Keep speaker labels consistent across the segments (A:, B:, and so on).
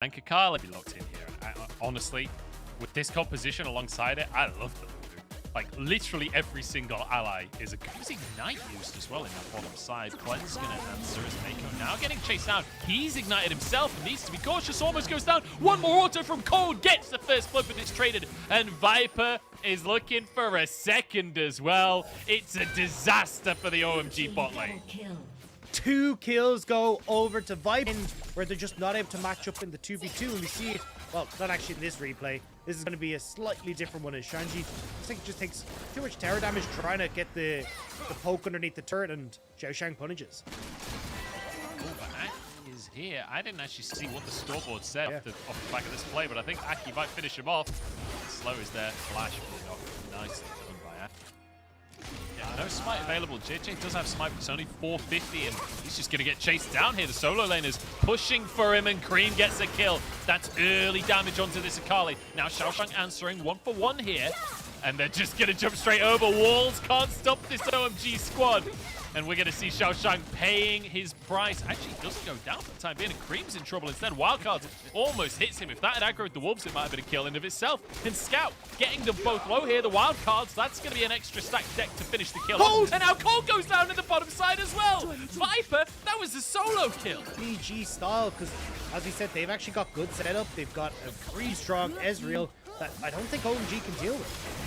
A: And Kakala be locked in here. Honestly, with this composition alongside it, I love the voodoo. Like, literally every single ally is a good. There's Ignite used as well in that bottom side. Clean's going to answer as Mako now getting chased down. He's ignited himself and needs to be cautious. Almost goes down. One more auto from Cold. Gets the first blood, but it's traded. And Viper is looking for a second as well. It's a disaster for the OMG bot lane.
B: 2 kills go over to Viper, where they're just not able to match up in the 2v2, and we see it, well, not actually in this replay. This is going to be a slightly different one as Shanji, I think, just takes too much tower damage trying to get the poke underneath the turret, and Xiaoshang punishes.
A: Oh, but Aki is here. I didn't actually see what the scoreboard said off the back of this play, but I think Aki might finish him off. Slow is there. Flash being off nicely done by Aki. Yeah, no smite available. JJ does have smite, but it's only 450, and he's just going to get chased down here. The solo lane is pushing for him, and Cream gets a kill. That's early damage onto this Akali. Now Xiaoshang answering 1-for-1 here, and they're just going to jump straight over. Walls can't stop this OMG squad. And we're going to see Xiaoshang paying his price. Actually, he doesn't go down for the time being, and Cream's in trouble instead. Wildcards almost hits him. If that had aggroed the Wolves, it might have been a kill in of itself. And Scout getting them both low here. The Wildcards, that's going to be an extra stacked deck to finish the kill.
B: Cold!
A: And now Cold goes down in the bottom side as well. Viper, that was a solo kill.
B: PG style, because as we said, they've actually got good setup. They've got a pretty strong Ezreal that I don't think OMG can deal with.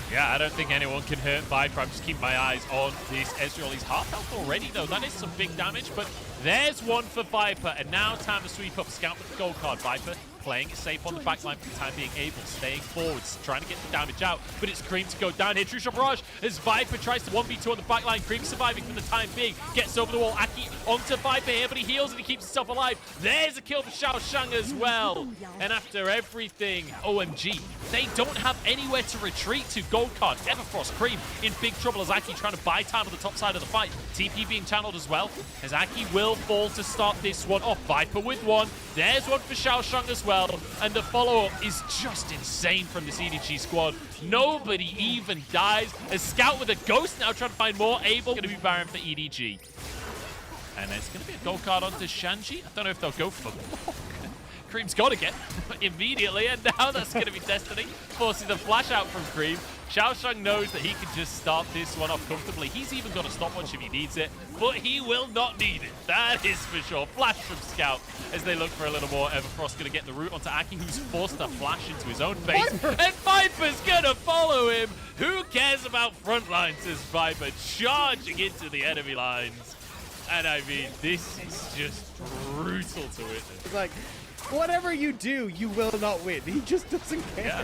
A: Yeah, I don't think anyone can hurt Viper. I'm just keeping my eyes on this Ezreal. He's half health already, though. That is some big damage, but there's one for Viper. And now time to sweep up. Scout with the gold card. Viper playing it safe on the backline for the time being. Able, staying forwards, trying to get the damage out. But it's Cream to go down here. True Shot Barrage as Viper tries to 1v2 on the backline. Cream surviving for the time being. Gets over the wall. Aki onto Viper here, but he heals and he keeps himself alive. There's a kill for Xiaoshang as well. And after everything, OMG, they don't have anywhere to retreat to. Gold card, Everfrost, Cream in big trouble as Aki trying to buy time on the top side of the fight. TP being channeled as well, as Aki will fall to start this one off. Viper with one. There's one for Xiaoshang as well. And the follow-up is just insane from this EDG squad. Nobody even dies. A Scout with a Ghost now trying to find more. Abel going to be Baron for EDG. And it's going to be a gold card onto Shanji. I don't know if they'll go for more. Cream's got to get immediately, and now that's going to be Destiny, forcing the flash out from Cream. Xiaoshang knows that he can just start this one off comfortably. He's even got a stopwatch if he needs it, but he will not need it. That is for sure. Flash from Scout as they look for a little more. Everfrost going to get the root onto Aki, who's forced to flash into his own base. And Viper's going to follow him. Who cares about front lines as Viper charging into the enemy lines? And I mean, this is just brutal to witness.
B: It's like, whatever you do, you will not win. He just doesn't care.
A: Yeah.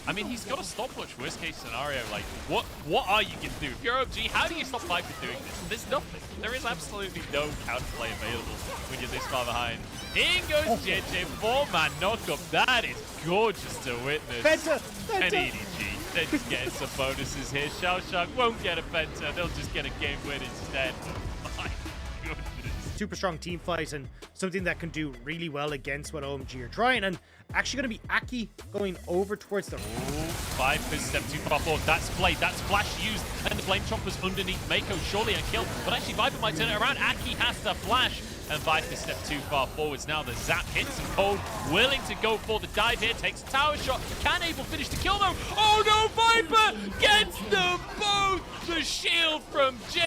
A: I mean, he's got a stopwatch, worst case scenario. Like, what are you going to do? If you're OMG, how do you stop Viper doing this? There's nothing. There is absolutely no counterplay available when you're this far behind. In goes JJ, 4-man knockup. That is gorgeous to witness.
B: Penta!
A: And EDG, they're just getting some bonuses here. Xiaoshang won't get a Penta. They'll just get a game win instead. My goodness.
B: Super strong team fight and something that can do really well against what OMG are trying, and actually going to be Aki going over towards the...
A: Viper's step too far forward. That's played. That's flash used. And the Flame Chomper's underneath Mako. Surely a kill. But actually Viper might turn it around. Aki has to flash. And Viper step too far forwards. Now the zap hits and Cold willing to go for the dive here. Takes a tower shot. Can Abel finish the kill though? Oh no, Viper gets them both. The shield from J.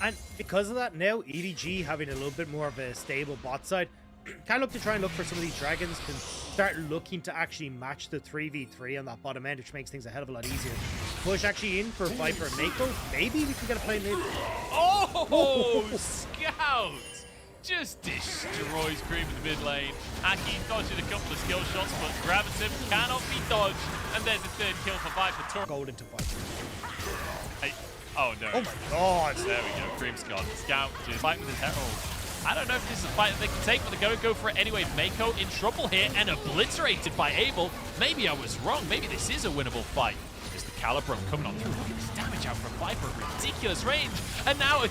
B: And because of that, now EDG having a little bit more of a stable bot side, can look to try and look for some of these dragons, can start looking to actually match the 3v3 on that bottom end, which makes things a hell of a lot easier. Push actually in for Viper and Mako. Maybe we can get a play mid.
A: Oh, Scout! Just destroys Cream in the mid lane. Aki dodging a couple of skill shots, but Graviton cannot be dodged. And there's a third kill for Viper.
B: Gold into Viper.
A: Hey. Oh no.
B: Oh my god.
A: There we go. Cream's gone. Scout just fight with his Herald. I don't know if this is a fight that they can take, but they're going to go for it anyway. Mako in trouble here and obliterated by Abel. Maybe I was wrong. Maybe this is a winnable fight. There's the Calibro coming on through. Look at this damage out from Viper. Ridiculous range. And now a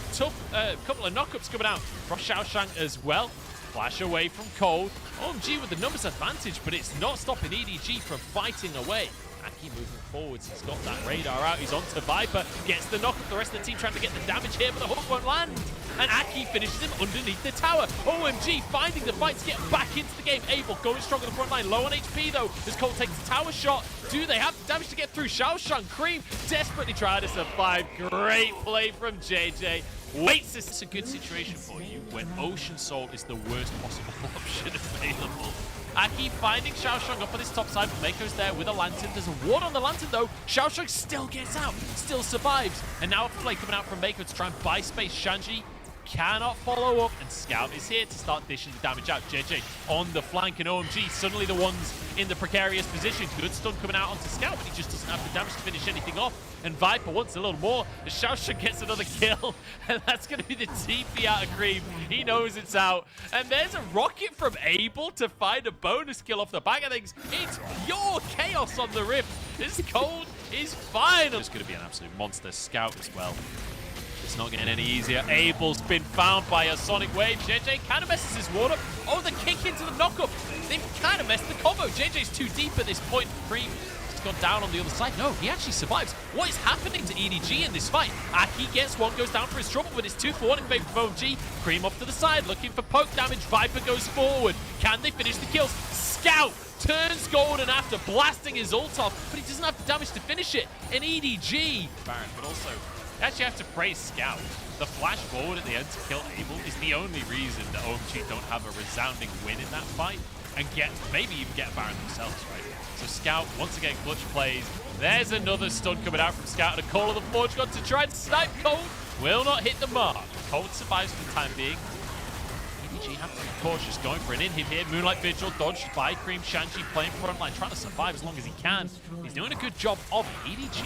A: couple of knockups coming out from Xiaoshang as well. Flash away from Cold. OMG with the numbers advantage, but it's not stopping EDG from fighting away. Aki moving forwards. He's got that radar out. He's onto Viper. Gets the knock up. The rest of the team trying to get the damage here, but the hook won't land. And Aki finishes him underneath the tower. OMG finding the fight to get back into the game. Abel going strong on the front line. Low on HP though, as Cole takes the tower shot. Do they have the damage to get through? Xiaoshang, Cream desperately trying to survive. Great play from JJ. Waits. This is a good situation for you when Ocean Soul is the worst possible option available. Aki finding Xiaoshang up on his top side, but Mako's there with a lantern. There's a ward on the lantern though. Xiaoshang still gets out, still survives. And now a play coming out from Mako to try and buy space. Shanji cannot follow up, and Scout is here to start dishing the damage out. JJ on the flank, and OMG suddenly the ones in the precarious position. Good stun coming out onto Scout, but he just doesn't have the damage to finish anything off. And Viper wants a little more. Xiaoshang gets another kill, and that's going to be the TP out of Cream. He knows it's out. And there's a rocket from Abel to find a bonus kill off the back of things. It's pure chaos on the Rift. This cold is fine. It's going to be an absolute monster. Scout as well. It's not getting any easier. Abel's been found by a Sonic Wave. JJ kind of messes his ward up. Oh, the kick into the knockup. They've kind of messed the combo. JJ's too deep at this point. Cream has gone down on the other side. No, he actually survives. What is happening to EDG in this fight? Aki gets one, goes down for his trouble, but it's 2 for 1 in favor of OMG. Cream off to the side, looking for poke damage. Viper goes forward. Can they finish the kills? Scout turns golden after blasting his ult off, but he doesn't have the damage to finish it. And EDG, Baron, but also actually have to praise Scout. The flash forward at the end to kill Abel is the only reason that OMG don't have a resounding win in that fight and maybe even get a Baron themselves, right? So Scout, once again, clutch plays. There's another stun coming out from Scout, and a call of the Forge God to try and snipe Cold. Will not hit the mark. Cold survives for the time being. EDG have to be cautious, going for an inhib here. Moonlight Vigil dodged by Cream. Shanji playing frontline, trying to survive as long as he can. He's doing a good job of EDG.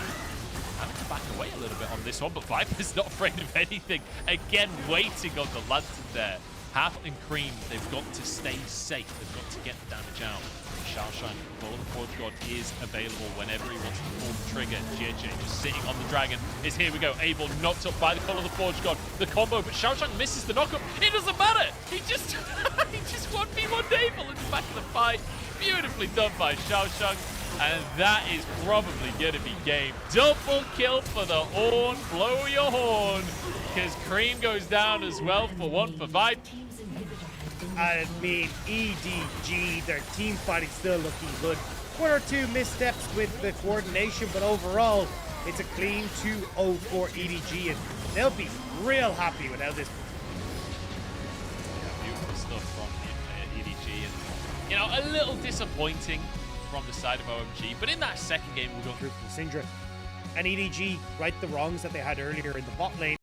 A: Having to back away a little bit on this one, but Viper's not afraid of anything. Again, waiting on the lantern there. Half and Cream, they've got to stay safe. They've got to get the damage out. Xiaoshang, Call of the Forge God is available whenever he wants to pull the trigger. JJ just sitting on the dragon is here we go. Abel knocked up by the Call of the Forge God. The combo, but Xiaoshang misses the knockup. It doesn't matter. He just 1v1 Abel in the back of the fight. Beautifully done by Xiaoshang. And that is probably going to be game. Double kill for the horn. Blow your horn. Because Cream goes down as well for 1 for Viper.
B: I mean, EDG, their team fighting still looking good. 1 or 2 missteps with the coordination, but overall, it's a clean 2-0 for EDG, and they'll be real happy with how this.
A: Yeah, beautiful stuff from EDG, and you know, a little disappointing from the side of OMG, but in that second game, we'll go
B: through from Syndra, and EDG right the wrongs that they had earlier in the bot lane.